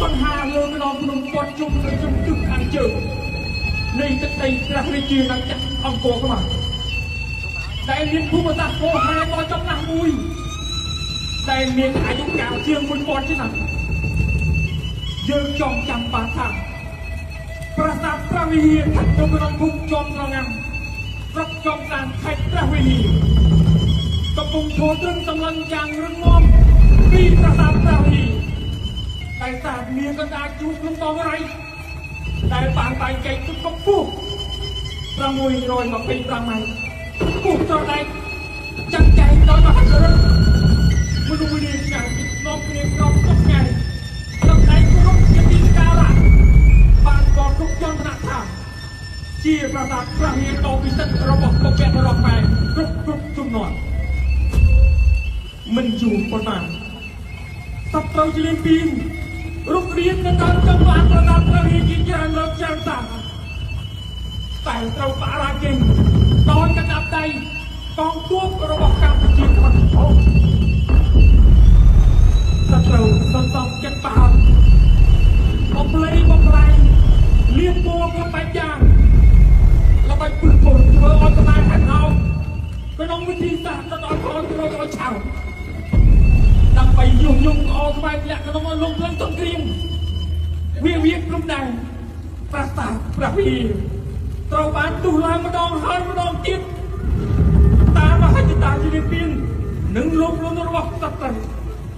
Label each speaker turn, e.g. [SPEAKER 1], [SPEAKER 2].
[SPEAKER 1] បង្ហាលើកណ្ដោភ្នំពតជុំនៅជុំទឹកខាងជើងនៃទឹកដីព្រះរាជាណាចក្រអង្គរខ្មែរដែលមានភូមិសាស្ត្រពោហែដ៏ចំណាស់មួយដែលមានអាយុកាលជាង1000ឆ្នាំយើងចងចាំបានថាប្រាសាទព្រះវិហារស្ថិតនៅក្នុងភូមិជាប់ស្រងាំស្រុកចំតានខេត្តព្រះវិហារកំពុងឈរត្រឹមសម្លឹងយ៉ាងរឹងមាំពីប្រាសាទព្រះវិហារដែលតាមានកណ្ដាលជួរក្នុងតងរៃដែលបានបែងចែកទឹកកម្ពស់625ម៉ែត្រពុះត្រដែកចាក់ចែងដោយមហិទ្ធិឫទ្ធិមនុស្សលានយ៉ាងស្នំគ្នាក្រំទុកថ្ងៃទឹកដៃគោរពជាទីការៈបានកងទុកយន្តនថាជាប្រាសាទព្រះវិហារដ៏ពិសិដ្ឋរបស់បុព្វបុរសខ្មែរគ្រប់ជំនាន់មិនយូរប៉ុន្មានសពត្រូវជលៀនពីងរុករៀននៅតាមចង្វាក់ប្រាសាទព្រះវិហារជាច្រើនលើកច្រើនតាតែត្រូវបរាជ័យដោយកណ្ដាប់ដៃកងទ័ពរបស់កម្ពុជាខ្វាត់ហោសត្រូវសន្សំចិត្តបោបំភ្លៃបំផ្លាញលៀបពណ៌គ្រប់បែបយ៉ាងល្បិចព្រឹកព្រលធ្វើឲ្យខ្មែរហេតុហោក្នុងវិធីសាស្ត្រដល់ខ្លួនត្រូវឲ្យឆៅដើម្បីញុះញង់អស្វែងលាក់ក្នុងលំភ្លើងសង្គ្រាមវាក្រុមដែរប្រាសាទព្រះវិហារត្រូវបានទុះឡើងម្ដងហើយម្ដងទៀតតាមមហិច្ឆតាជារៀងពីននិងលោកលន់របស់សត្វ